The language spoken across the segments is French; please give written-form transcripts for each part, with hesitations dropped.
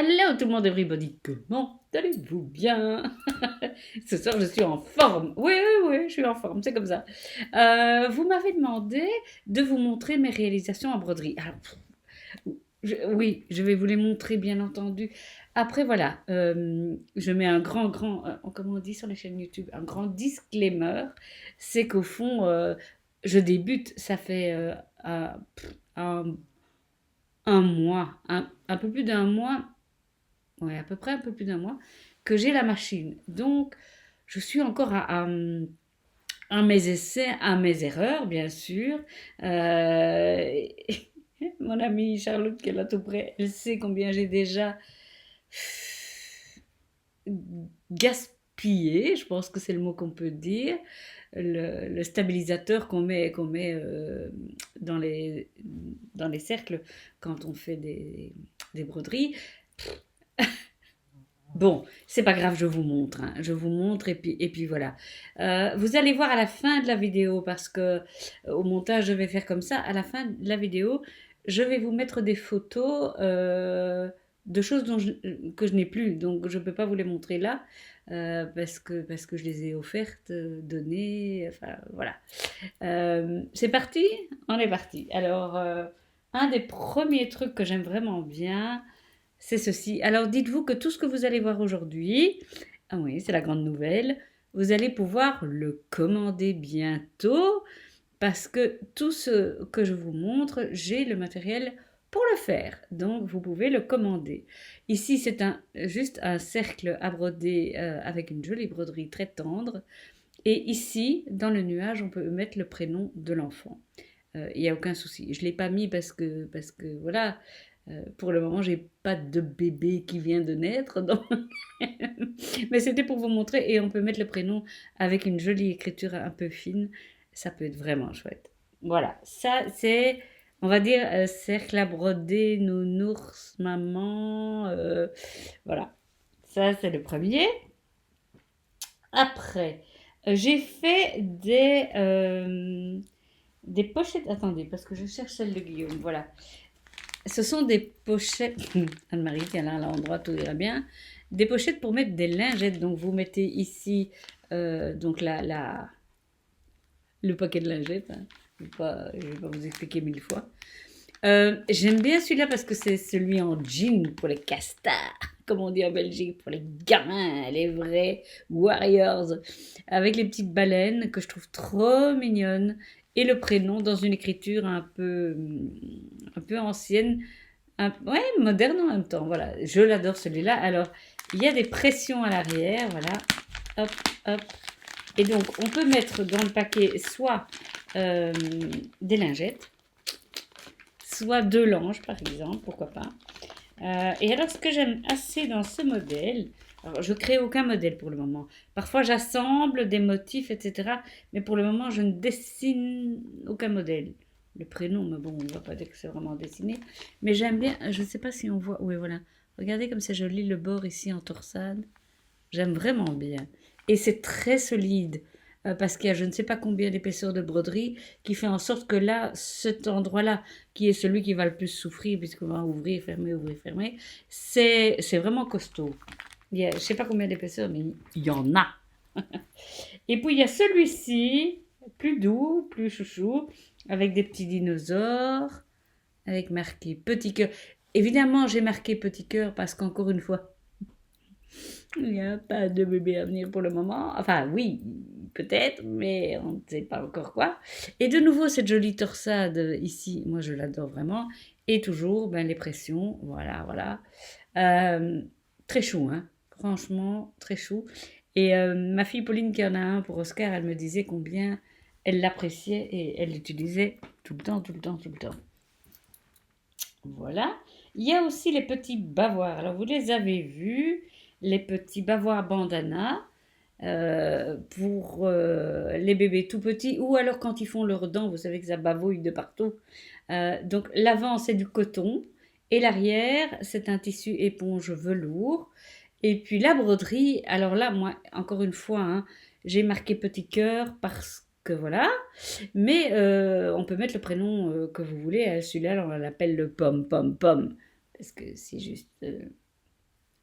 Hello tout le monde, everybody, comment allez-vous bien? Ce soir je suis en forme, oui, oui, oui, je suis en forme, c'est comme ça. Vous m'avez demandé de vous montrer mes réalisations en broderie. Alors, oui, je vais vous les montrer bien entendu. Après voilà, je mets un grand, comment on dit sur les chaînes YouTube, un grand disclaimer, c'est qu'au fond, je débute, ça fait un, un mois, un peu plus d'un mois. Ouais, à peu près un peu plus d'un mois, que j'ai la machine. Donc, je suis encore à mes essais, à mes erreurs, bien sûr. Euh, Mon amie Charlotte, qui est là tout près, elle sait combien j'ai déjà gaspillé, je pense que c'est le mot qu'on peut dire, le stabilisateur qu'on met dans les cercles quand on fait des broderies. Bon, c'est pas grave, je vous montre, hein. Je vous montre et puis voilà. Vous allez voir à la fin de la vidéo parce que au montage je vais faire comme ça. À la fin de la vidéo, je vais vous mettre des photos de choses que je n'ai plus, donc je peux pas vous les montrer là parce que je les ai offertes, données, enfin voilà. C'est parti, on est parti. Alors un des premiers trucs que j'aime vraiment bien, c'est ceci. Alors dites-vous que tout ce que vous allez voir aujourd'hui, ah oui, c'est la grande nouvelle, vous allez pouvoir le commander bientôt parce que tout ce que je vous montre, j'ai le matériel pour le faire. Donc vous pouvez le commander. Ici, c'est juste un cercle à broder avec une jolie broderie très tendre. Et ici, dans le nuage, on peut mettre le prénom de l'enfant. Il n'y a aucun souci. Je ne l'ai pas mis parce que voilà, pour le moment, j'ai pas de bébé qui vient de naître, donc mais c'était pour vous montrer et on peut mettre le prénom avec une jolie écriture un peu fine. Ça peut être vraiment chouette. Voilà, ça c'est, on va dire, cercle à broder, nounours, maman, voilà. Ça c'est le premier. Après, j'ai fait des pochettes. Attendez, parce que je cherche celle de Guillaume. Voilà. Ce sont des pochettes. Anne-Marie, tiens là, à l'endroit, tout ira bien. Des pochettes pour mettre des lingettes. Donc, vous mettez ici donc le paquet de lingettes, hein. Je vais pas vous expliquer mille fois. J'aime bien celui-là parce que c'est celui en jean pour les castards, comme on dit en Belgique, pour les gamins, les vrais warriors, avec les petites baleines que je trouve trop mignonnes et le prénom dans une écriture un peu ancienne, ouais, moderne en même temps. Voilà, je l'adore celui-là. Alors, il y a des pressions à l'arrière, voilà, hop, hop. Et donc, on peut mettre dans le paquet soit euh, des lingettes, soit deux langes par exemple, pourquoi pas. Et alors ce que j'aime assez dans ce modèle, alors je crée aucun modèle pour le moment. Parfois j'assemble des motifs, etc. Mais pour le moment je ne dessine aucun modèle. Le prénom, mais bon, on ne va pas dire que c'est vraiment dessiné. Mais j'aime bien, je ne sais pas si on voit, oui voilà. Regardez comme c'est joli le bord ici en torsade. J'aime vraiment bien. Et c'est très solide parce qu'il y a je ne sais pas combien d'épaisseur de broderie qui fait en sorte que là, cet endroit-là, qui est celui qui va le plus souffrir puisqu'on va ouvrir, fermer, c'est vraiment costaud. Je ne sais pas combien d'épaisseur, mais il y en a. Et puis il y a celui-ci, plus doux, plus chouchou, avec des petits dinosaures, avec marqué petit cœur. Évidemment, j'ai marqué petit cœur parce qu'encore une fois, il n'y a pas de bébé à venir pour le moment. Enfin, oui, peut-être, mais on ne sait pas encore quoi. Et de nouveau, cette jolie torsade ici, moi je l'adore vraiment. Et toujours, ben, les pressions, voilà, voilà. Euh, Très chou, hein. Franchement, très chou. Et ma fille Pauline, qui en a un pour Oscar, elle me disait combien elle l'appréciait et elle l'utilisait tout le temps, tout le temps, tout le temps. Voilà. Il y a aussi les petits bavoirs. Alors, vous les avez vus, les petits bavoirs bandana pour les bébés tout petits ou alors quand ils font leurs dents, vous savez que ça bavouille de partout. Donc, l'avant, c'est du coton et l'arrière, c'est un tissu éponge velours. Et puis la broderie, alors là, moi, encore une fois, hein, j'ai marqué petit cœur parce que voilà, mais on peut mettre le prénom que vous voulez. Celui-là, on l'appelle le pomme, pomme, pomme. Parce que c'est juste.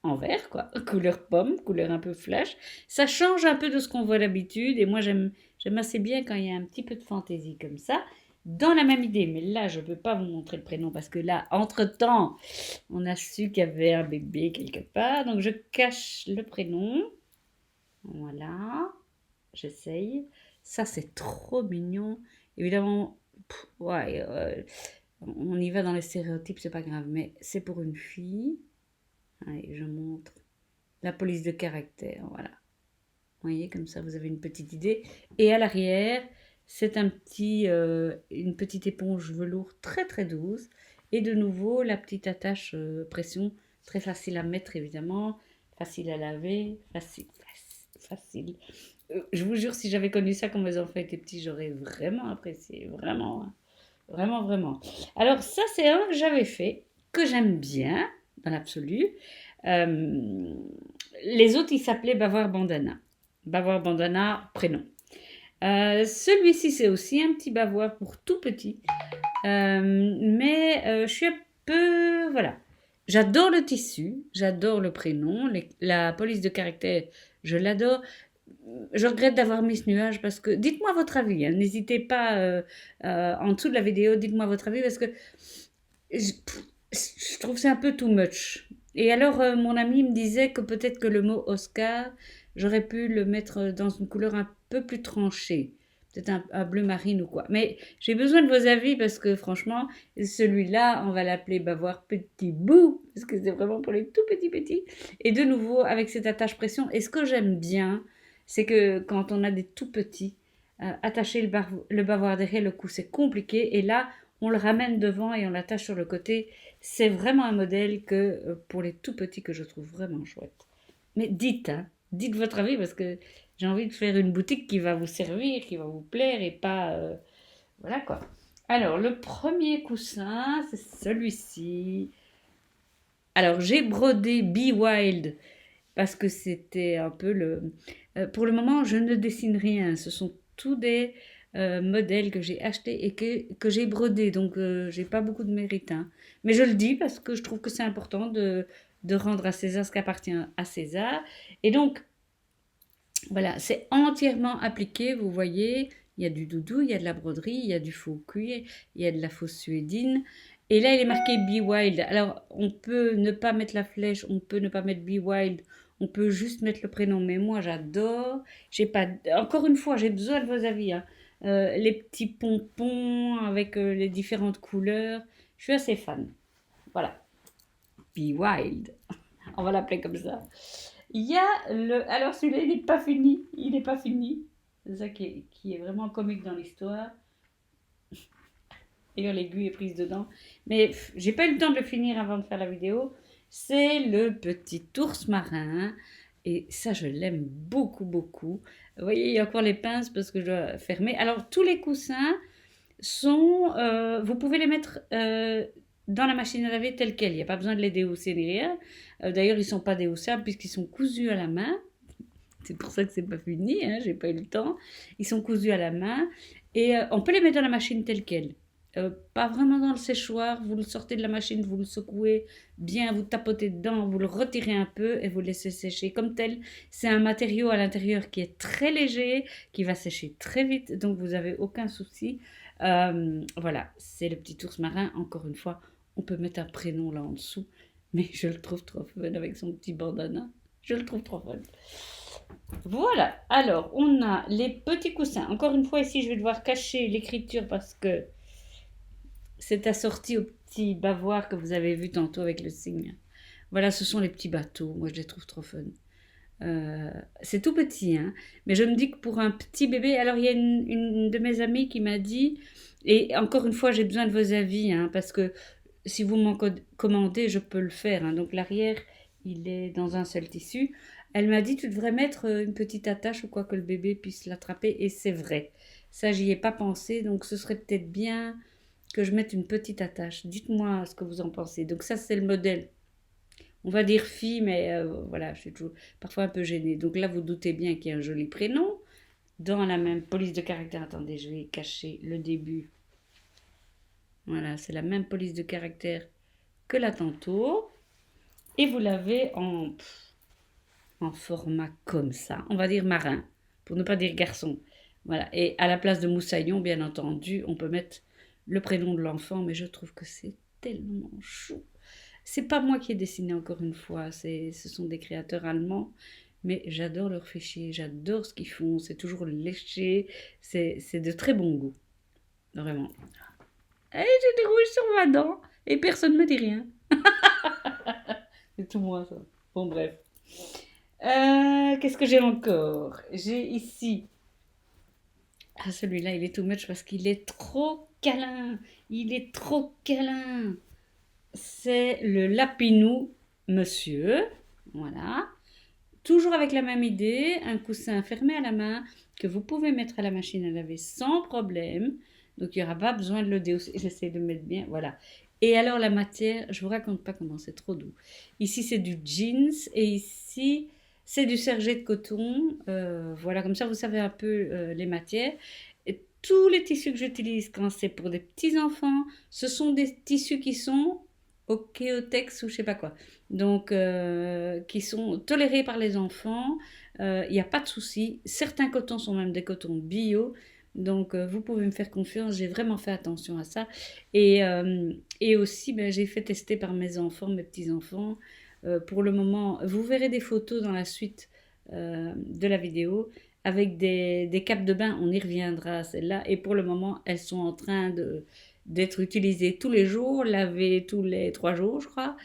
en vert, quoi, couleur pomme, couleur un peu flash. Ça change un peu de ce qu'on voit d'habitude, et moi j'aime assez bien quand il y a un petit peu de fantaisie comme ça, dans la même idée. Mais là, je ne peux pas vous montrer le prénom, parce que là, entre-temps, on a su qu'il y avait un bébé quelque part, donc je cache le prénom. Voilà, j'essaye. Ça, c'est trop mignon. Évidemment, ouais, on y va dans les stéréotypes, c'est pas grave, mais c'est pour une fille. Allez, je montre la police de caractère, voilà. Vous voyez, comme ça, vous avez une petite idée. Et à l'arrière, c'est une petite éponge velours très très douce. Et de nouveau, la petite attache pression, très facile à mettre évidemment, facile à laver, facile. Je vous jure, si j'avais connu ça quand mes enfants étaient petits, j'aurais vraiment apprécié, vraiment, hein. Vraiment, vraiment. Alors ça, c'est un que j'avais fait, que j'aime bien, dans l'absolu. Euh, les autres, ils s'appelaient Bavoir Bandana. Bavoir Bandana, prénom. Celui-ci, c'est aussi un petit bavoir pour tout petit. Mais je suis un peu... Voilà. J'adore le tissu, j'adore le prénom, la police de caractère, je l'adore. Je regrette d'avoir mis ce nuage parce que... Dites-moi votre avis, hein. N'hésitez pas en dessous de la vidéo, dites-moi votre avis parce que je, je trouve que c'est un peu too much. Et alors, mon ami me disait que peut-être que le mot Oscar, j'aurais pu le mettre dans une couleur un peu plus tranchée. Peut-être un bleu marine ou quoi. Mais j'ai besoin de vos avis parce que franchement, celui-là, on va l'appeler Bavoir Petit Bout. Parce que c'est vraiment pour les tout petits petits. Et de nouveau, avec cette attache pression. Et ce que j'aime bien, c'est que quand on a des tout petits, attacher le bavoir derrière le cou, c'est compliqué. Et là, on le ramène devant et on l'attache sur le côté. C'est vraiment un modèle que pour les tout petits que je trouve vraiment chouette. Mais dites, hein, dites votre avis parce que j'ai envie de faire une boutique qui va vous servir, qui va vous plaire et pas... voilà quoi. Alors, le premier coussin, c'est celui-ci. Alors, j'ai brodé Be Wild parce que c'était un peu le... pour le moment, je ne dessine rien. Ce sont tous des modèles que j'ai achetés et que j'ai brodés. Donc, j'ai pas beaucoup de mérite, hein. Mais je le dis parce que je trouve que c'est important de rendre à César ce qui appartient à César. Et donc, voilà, c'est entièrement appliqué, vous voyez. Il y a du doudou, il y a de la broderie, il y a du faux cuir, il y a de la fausse suédine. Et là, il est marqué Be Wild. Alors, on peut ne pas mettre la flèche, on peut ne pas mettre Be Wild, on peut juste mettre le prénom. Mais moi, j'adore. J'ai pas... Encore une fois, j'ai besoin de vos avis, hein. Les petits pompons avec les différentes couleurs. Je suis assez fan. Voilà. Be Wild. On va l'appeler comme ça. Il y a le... Alors celui-là, il n'est pas fini. Il n'est pas fini. C'est ça qui est vraiment comique dans l'histoire. D'ailleurs, l'aiguille est prise dedans. Mais j'ai pas eu le temps de le finir avant de faire la vidéo. C'est le petit ours marin. Et ça, je l'aime beaucoup, beaucoup. Vous voyez, il y a encore les pinces parce que je dois fermer. Alors, tous les coussins sont... vous pouvez les mettre dans la machine à laver telle quelle. Il n'y a pas besoin de les déhausser ni rien. D'ailleurs, ils ne sont pas déhaussables puisqu'ils sont cousus à la main. C'est pour ça que c'est pas fini, hein, j'ai pas eu le temps. Ils sont cousus à la main et on peut les mettre dans la machine telle quelle. Pas vraiment dans le séchoir, vous le sortez de la machine, vous le secouez bien, vous tapotez dedans, vous le retirez un peu et vous le laissez sécher comme tel. C'est un matériau à l'intérieur qui est très léger, qui va sécher très vite, donc vous n'avez aucun souci. Voilà, c'est le petit ours marin. Encore une fois, on peut mettre un prénom là en dessous, mais je le trouve trop fun avec son petit bandana. Je le trouve trop fun. Voilà, alors on a les petits coussins. Encore une fois, ici, je vais devoir cacher l'écriture parce que c'est assorti au petit bavoir que vous avez vu tantôt avec le signe. Voilà, ce sont les petits bateaux. Moi, je les trouve trop fun. C'est tout petit, hein. Mais je me dis que pour un petit bébé, alors il y a une de mes amies qui m'a dit, et encore une fois, j'ai besoin de vos avis, hein, parce que si vous m'en commandez, je peux le faire, hein. Donc l'arrière, il est dans un seul tissu. Elle m'a dit, tu devrais mettre une petite attache ou quoi que le bébé puisse l'attraper, et c'est vrai. Ça, j'y ai pas pensé, donc ce serait peut-être bien que je mette une petite attache. Dites-moi ce que vous en pensez. Donc ça, c'est le modèle. On va dire fille, mais voilà, je suis toujours parfois un peu gênée. Donc là, vous doutez bien qu'il y a un joli prénom. Dans la même police de caractère, attendez, je vais cacher le début. Voilà, c'est la même police de caractère que là tantôt. et vous l'avez en format comme ça, on va dire marin, pour ne pas dire garçon. Voilà, et à la place de moussaillon, bien entendu, on peut mettre le prénom de l'enfant, mais je trouve que c'est tellement chou. C'est pas moi qui ai dessiné encore une fois, ce sont des créateurs allemands, mais j'adore leurs fichiers, j'adore ce qu'ils font, c'est toujours léché, c'est de très bon goût, vraiment. Et j'ai des rouges sur ma dent, et personne ne me dit rien. C'est tout moi ça. Bon bref. Qu'est-ce que j'ai encore? J'ai ici. Ah, celui-là, il est too much parce qu'il est trop câlin. Il est trop câlin. C'est le Lapinou Monsieur. Voilà. Toujours avec la même idée, un coussin fermé à la main que vous pouvez mettre à la machine à laver sans problème. Donc il n'y aura pas besoin de le déhausser. J'essaie de mettre bien. Voilà. Et alors la matière, je vous raconte pas comment c'est trop doux. Ici c'est du jeans et ici c'est du sergé de coton. Voilà, comme ça vous savez un peu les matières. Et tous les tissus que j'utilise quand c'est pour des petits enfants, ce sont des tissus qui sont au Kéotex ou je sais pas quoi. Donc, qui sont tolérés par les enfants. Il n'y a pas de souci. Certains cotons sont même des cotons bio. Donc, vous pouvez me faire confiance. J'ai vraiment fait attention à ça. Et aussi, ben, j'ai fait tester par mes enfants, mes petits-enfants. Pour le moment, vous verrez des photos dans la suite de la vidéo avec des capes de bain. On y reviendra, celles-là. Et pour le moment, elles sont en train d'être utilisées tous les jours, lavées tous les 3 jours, je crois.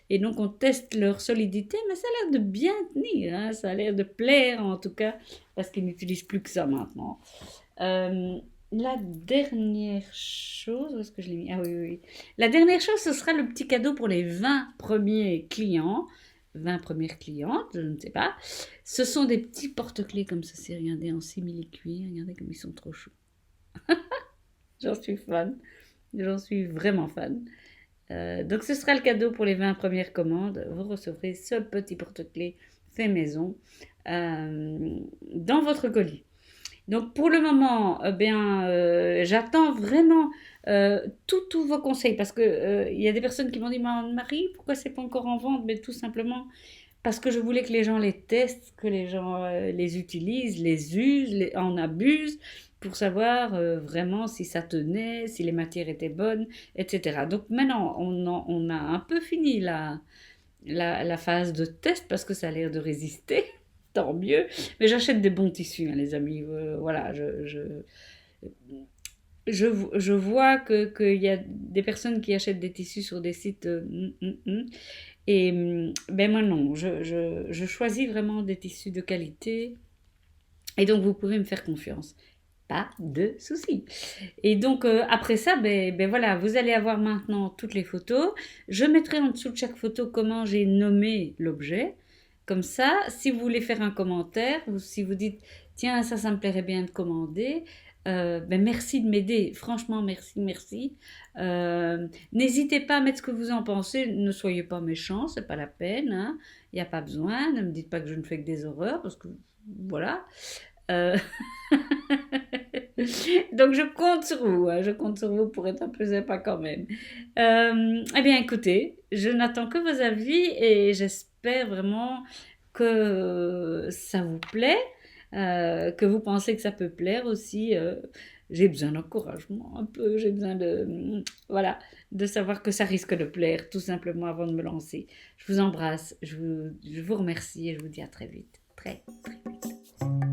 Et donc, on teste leur solidité, mais ça a l'air de bien tenir, hein. Ça a l'air de plaire, en tout cas, parce qu'ils n'utilisent plus que ça maintenant. Euh, la dernière chose, où est-ce que je l'ai mis? Ah oui, oui, oui. La dernière chose, ce sera le petit cadeau pour les 20 premiers clients. 20 premières clientes, je ne sais pas. Ce sont des petits porte-clés comme ça, c'est regardez, en simili-cuir. Regardez comme ils sont trop chauds. J'en suis fan. J'en suis vraiment fan. Donc ce sera le cadeau pour les 20 premières commandes. Vous recevrez ce petit porte-clés fait maison dans votre colis. Donc pour le moment, j'attends vraiment tous vos conseils parce que il y a des personnes qui m'ont dit Marie, pourquoi c'est pas encore en vente? Mais tout simplement parce que je voulais que les gens les testent, que les gens les utilisent, les usent, en abusent pour savoir vraiment si ça tenait, si les matières étaient bonnes, etc. Donc maintenant, on a un peu fini la phase de test parce que ça a l'air de résister. Tant mieux. Mais j'achète des bons tissus, hein, les amis. Voilà, je vois qu'il y a des personnes qui achètent des tissus sur des sites. Et ben moi non, je choisis vraiment des tissus de qualité. Et donc vous pouvez me faire confiance. Pas de souci. Et donc après ça, ben voilà, vous allez avoir maintenant toutes les photos. Je mettrai en dessous de chaque photo comment j'ai nommé l'objet. Comme ça, si vous voulez faire un commentaire, ou si vous dites, tiens, ça me plairait bien de commander, ben merci de m'aider. Franchement, merci, merci. N'hésitez pas à mettre ce que vous en pensez. Ne soyez pas méchants, c'est pas la peine. Hein. Il n'y a pas besoin. Ne me dites pas que je ne fais que des horreurs, parce que voilà. Euh, Donc je compte sur vous, hein, je compte sur vous pour être un peu sympa quand même. Eh bien écoutez, je n'attends que vos avis et j'espère vraiment que ça vous plaît, que vous pensez que ça peut plaire aussi. J'ai besoin d'encouragement un peu, j'ai besoin voilà, de savoir que ça risque de plaire tout simplement avant de me lancer. Je vous embrasse, je vous remercie et je vous dis à très vite, très très vite.